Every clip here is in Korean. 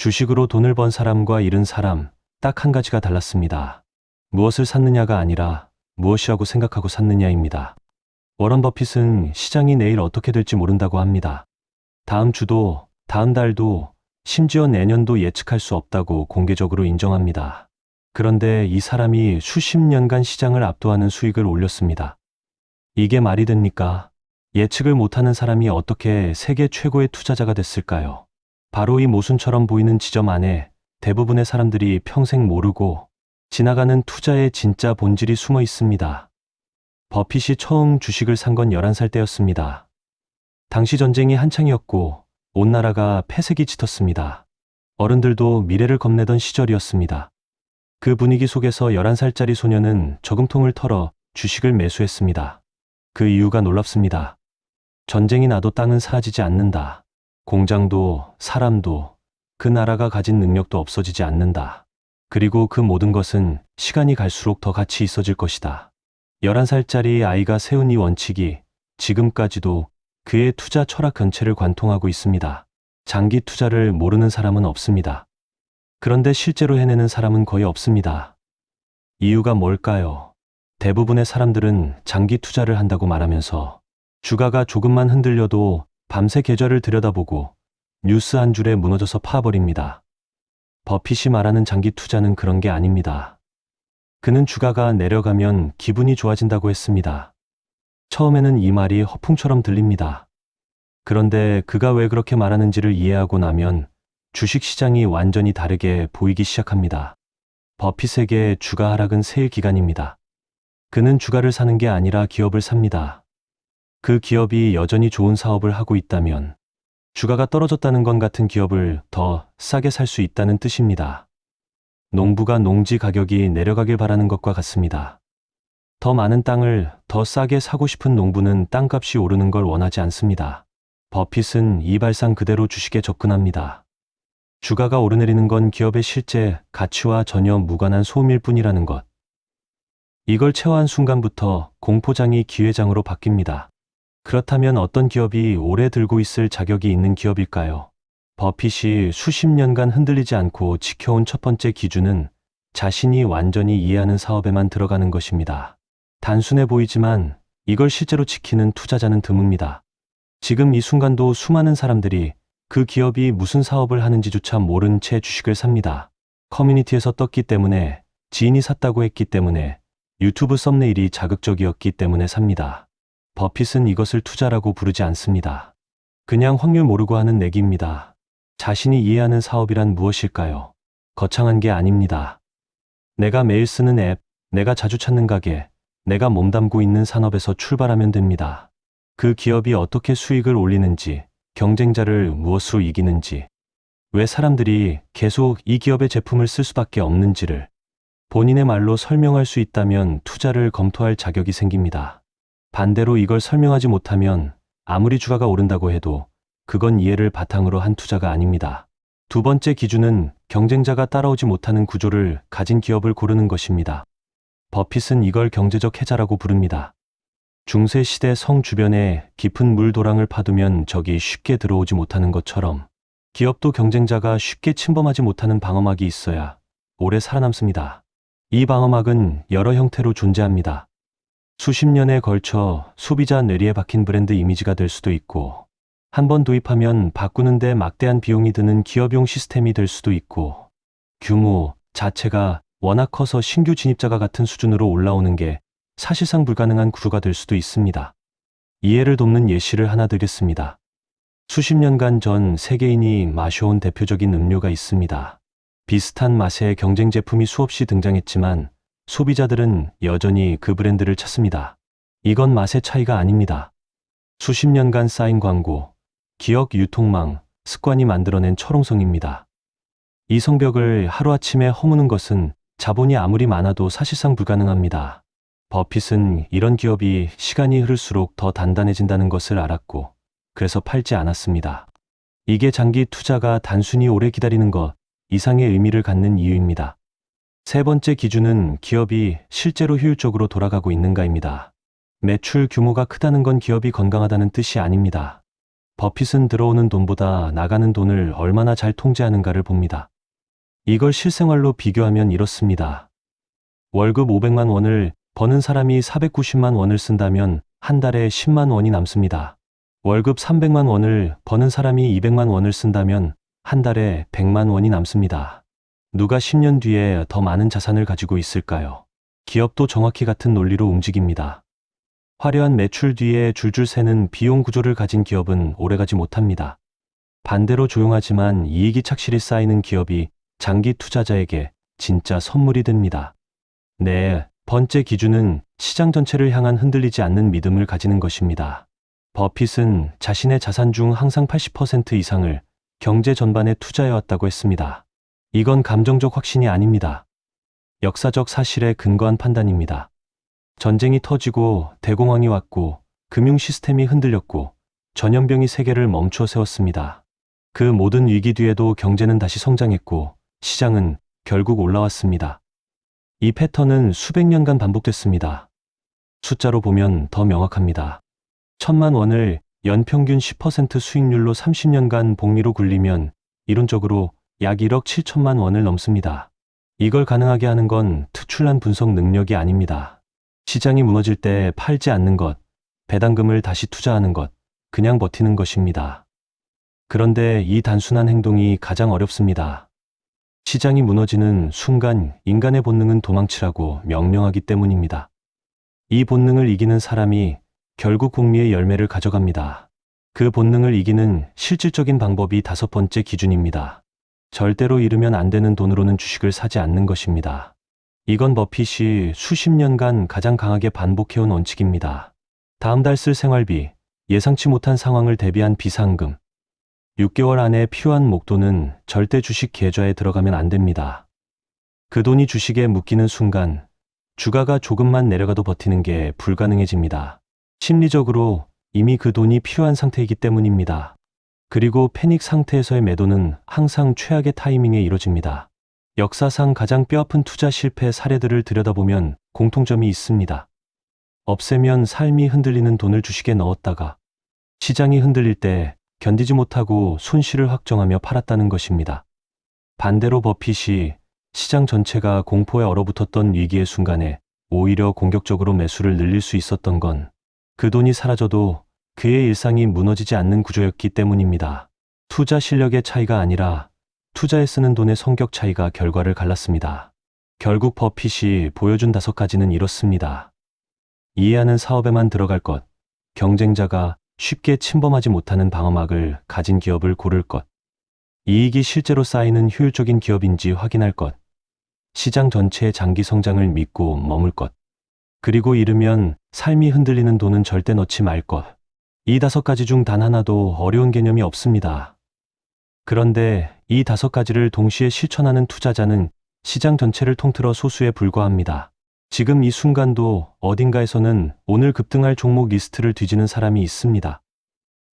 주식으로 돈을 번 사람과 잃은 사람, 딱 한 가지가 달랐습니다. 무엇을 샀느냐가 아니라 무엇이라고 생각하고 샀느냐입니다. 워런 버핏은 시장이 내일 어떻게 될지 모른다고 합니다. 다음 주도, 다음 달도, 심지어 내년도 예측할 수 없다고 공개적으로 인정합니다. 그런데 이 사람이 수십 년간 시장을 압도하는 수익을 올렸습니다. 이게 말이 됩니까? 예측을 못하는 사람이 어떻게 세계 최고의 투자자가 됐을까요? 바로 이 모순처럼 보이는 지점 안에 대부분의 사람들이 평생 모르고 지나가는 투자의 진짜 본질이 숨어 있습니다. 버핏이 처음 주식을 산 건 11살 때였습니다. 당시 전쟁이 한창이었고 온 나라가 폐색이 짙었습니다. 어른들도 미래를 겁내던 시절이었습니다. 그 분위기 속에서 11살짜리 소녀는 저금통을 털어 주식을 매수했습니다. 그 이유가 놀랍습니다. 전쟁이 나도 땅은 사라지지 않는다. 공장도 사람도 그 나라가 가진 능력도 없어지지 않는다. 그리고 그 모든 것은 시간이 갈수록 더 가치 있어질 것이다. 11살짜리 아이가 세운 이 원칙이 지금까지도 그의 투자 철학 전체를 관통하고 있습니다. 장기 투자를 모르는 사람은 없습니다. 그런데 실제로 해내는 사람은 거의 없습니다. 이유가 뭘까요? 대부분의 사람들은 장기 투자를 한다고 말하면서 주가가 조금만 흔들려도 밤새 계좌를 들여다보고 뉴스 한 줄에 무너져서 파버립니다. 버핏이 말하는 장기 투자는 그런 게 아닙니다. 그는 주가가 내려가면 기분이 좋아진다고 했습니다. 처음에는 이 말이 허풍처럼 들립니다. 그런데 그가 왜 그렇게 말하는지를 이해하고 나면 주식시장이 완전히 다르게 보이기 시작합니다. 버핏에게 주가 하락은 세일 기간입니다. 그는 주가를 사는 게 아니라 기업을 삽니다. 그 기업이 여전히 좋은 사업을 하고 있다면 주가가 떨어졌다는 건 같은 기업을 더 싸게 살 수 있다는 뜻입니다. 농부가 농지 가격이 내려가길 바라는 것과 같습니다. 더 많은 땅을 더 싸게 사고 싶은 농부는 땅값이 오르는 걸 원하지 않습니다. 버핏은 이 발상 그대로 주식에 접근합니다. 주가가 오르내리는 건 기업의 실제 가치와 전혀 무관한 소음일 뿐이라는 것. 이걸 체화한 순간부터 공포장이 기회장으로 바뀝니다. 그렇다면 어떤 기업이 오래 들고 있을 자격이 있는 기업일까요? 버핏이 수십 년간 흔들리지 않고 지켜온 첫 번째 기준은 자신이 완전히 이해하는 사업에만 들어가는 것입니다. 단순해 보이지만 이걸 실제로 지키는 투자자는 드뭅니다. 지금 이 순간도 수많은 사람들이 그 기업이 무슨 사업을 하는지조차 모른 채 주식을 삽니다. 커뮤니티에서 떴기 때문에, 지인이 샀다고 했기 때문에, 유튜브 썸네일이 자극적이었기 때문에 삽니다. 버핏은 이것을 투자라고 부르지 않습니다. 그냥 확률 모르고 하는 내기입니다. 자신이 이해하는 사업이란 무엇일까요? 거창한 게 아닙니다. 내가 매일 쓰는 앱, 내가 자주 찾는 가게, 내가 몸담고 있는 산업에서 출발하면 됩니다. 그 기업이 어떻게 수익을 올리는지, 경쟁자를 무엇으로 이기는지, 왜 사람들이 계속 이 기업의 제품을 쓸 수밖에 없는지를 본인의 말로 설명할 수 있다면 투자를 검토할 자격이 생깁니다. 반대로 이걸 설명하지 못하면 아무리 주가가 오른다고 해도 그건 이해를 바탕으로 한 투자가 아닙니다. 두 번째 기준은 경쟁자가 따라오지 못하는 구조를 가진 기업을 고르는 것입니다. 버핏은 이걸 경제적 해자라고 부릅니다. 중세시대 성 주변에 깊은 물도랑을 파두면 적이 쉽게 들어오지 못하는 것처럼 기업도 경쟁자가 쉽게 침범하지 못하는 방어막이 있어야 오래 살아남습니다. 이 방어막은 여러 형태로 존재합니다. 수십 년에 걸쳐 소비자 뇌리에 박힌 브랜드 이미지가 될 수도 있고, 한 번 도입하면 바꾸는데 막대한 비용이 드는 기업용 시스템이 될 수도 있고, 규모 자체가 워낙 커서 신규 진입자가 같은 수준으로 올라오는 게 사실상 불가능한 구조가 될 수도 있습니다. 이해를 돕는 예시를 하나 드리겠습니다. 수십 년간 전 세계인이 마셔온 대표적인 음료가 있습니다. 비슷한 맛의 경쟁 제품이 수없이 등장했지만 소비자들은 여전히 그 브랜드를 찾습니다. 이건 맛의 차이가 아닙니다. 수십 년간 쌓인 광고, 기억 유통망, 습관이 만들어낸 철옹성입니다. 이 성벽을 하루아침에 허무는 것은 자본이 아무리 많아도 사실상 불가능합니다. 버핏은 이런 기업이 시간이 흐를수록 더 단단해진다는 것을 알았고, 그래서 팔지 않았습니다. 이게 장기 투자가 단순히 오래 기다리는 것 이상의 의미를 갖는 이유입니다. 세 번째 기준은 기업이 실제로 효율적으로 돌아가고 있는가입니다. 매출 규모가 크다는 건 기업이 건강하다는 뜻이 아닙니다. 버핏은 들어오는 돈보다 나가는 돈을 얼마나 잘 통제하는가를 봅니다. 이걸 실생활로 비교하면 이렇습니다. 월급 500만 원을 버는 사람이 490만 원을 쓴다면 한 달에 10만 원이 남습니다. 월급 300만 원을 버는 사람이 200만 원을 쓴다면 한 달에 100만 원이 남습니다. 누가 10년 뒤에 더 많은 자산을 가지고 있을까요? 기업도 정확히 같은 논리로 움직입니다. 화려한 매출 뒤에 줄줄 새는 비용 구조를 가진 기업은 오래가지 못합니다. 반대로 조용하지만 이익이 착실히 쌓이는 기업이 장기 투자자에게 진짜 선물이 됩니다. 네, 번째 기준은 시장 전체를 향한 흔들리지 않는 믿음을 가지는 것입니다. 버핏은 자신의 자산 중 항상 80% 이상을 경제 전반에 투자해왔다고 했습니다. 이건 감정적 확신이 아닙니다. 역사적 사실에 근거한 판단입니다. 전쟁이 터지고 대공황이 왔고 금융 시스템이 흔들렸고 전염병이 세계를 멈춰 세웠습니다. 그 모든 위기 뒤에도 경제는 다시 성장했고 시장은 결국 올라왔습니다. 이 패턴은 수백 년간 반복됐습니다. 숫자로 보면 더 명확합니다. 1,000만 원을 연평균 10% 수익률로 30년간 복리로 굴리면 이론적으로 약 1억 7천만 원을 넘습니다. 이걸 가능하게 하는 건 특출난 분석 능력이 아닙니다. 시장이 무너질 때 팔지 않는 것, 배당금을 다시 투자하는 것, 그냥 버티는 것입니다. 그런데 이 단순한 행동이 가장 어렵습니다. 시장이 무너지는 순간 인간의 본능은 도망치라고 명령하기 때문입니다. 이 본능을 이기는 사람이 결국 복리의 열매를 가져갑니다. 그 본능을 이기는 실질적인 방법이 5번째 기준입니다. 절대로 잃으면 안 되는 돈으로는 주식을 사지 않는 것입니다. 이건 버핏이 수십 년간 가장 강하게 반복해온 원칙입니다. 다음 달 쓸 생활비, 예상치 못한 상황을 대비한 비상금, 6개월 안에 필요한 목돈은 절대 주식 계좌에 들어가면 안 됩니다. 그 돈이 주식에 묶이는 순간 주가가 조금만 내려가도 버티는 게 불가능해집니다. 심리적으로 이미 그 돈이 필요한 상태이기 때문입니다. 그리고 패닉 상태에서의 매도는 항상 최악의 타이밍에 이뤄집니다. 역사상 가장 뼈아픈 투자 실패 사례들을 들여다보면 공통점이 있습니다. 없애면 삶이 흔들리는 돈을 주식에 넣었다가 시장이 흔들릴 때 견디지 못하고 손실을 확정하며 팔았다는 것입니다. 반대로 버핏이 시장 전체가 공포에 얼어붙었던 위기의 순간에 오히려 공격적으로 매수를 늘릴 수 있었던 건 그 돈이 사라져도 그의 일상이 무너지지 않는 구조였기 때문입니다. 투자 실력의 차이가 아니라 투자에 쓰는 돈의 성격 차이가 결과를 갈랐습니다. 결국 버핏이 보여준 5가지는 이렇습니다. 이해하는 사업에만 들어갈 것, 경쟁자가 쉽게 침범하지 못하는 방어막을 가진 기업을 고를 것, 이익이 실제로 쌓이는 효율적인 기업인지 확인할 것, 시장 전체의 장기 성장을 믿고 머물 것, 그리고 잃으면 삶이 흔들리는 돈은 절대 넣지 말 것. 이 5가지 중 단 하나도 어려운 개념이 없습니다. 그런데 이 5가지를 동시에 실천하는 투자자는 시장 전체를 통틀어 소수에 불과합니다. 지금 이 순간도 어딘가에서는 오늘 급등할 종목 리스트를 뒤지는 사람이 있습니다.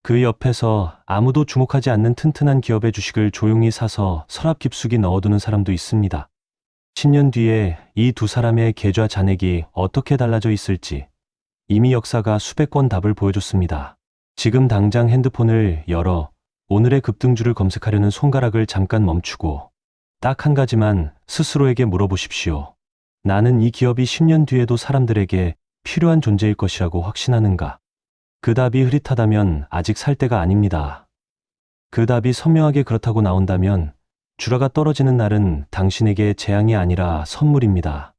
그 옆에서 아무도 주목하지 않는 튼튼한 기업의 주식을 조용히 사서 서랍 깊숙이 넣어두는 사람도 있습니다. 10년 뒤에 이 두 사람의 계좌 잔액이 어떻게 달라져 있을지 이미 역사가 수백 건 답을 보여줬습니다. 지금 당장 핸드폰을 열어 오늘의 급등주를 검색하려는 손가락을 잠깐 멈추고 딱 한 가지만 스스로에게 물어보십시오. 나는 이 기업이 10년 뒤에도 사람들에게 필요한 존재일 것이라고 확신하는가? 그 답이 흐릿하다면 아직 살 때가 아닙니다. 그 답이 선명하게 그렇다고 나온다면 주가가 떨어지는 날은 당신에게 재앙이 아니라 선물입니다.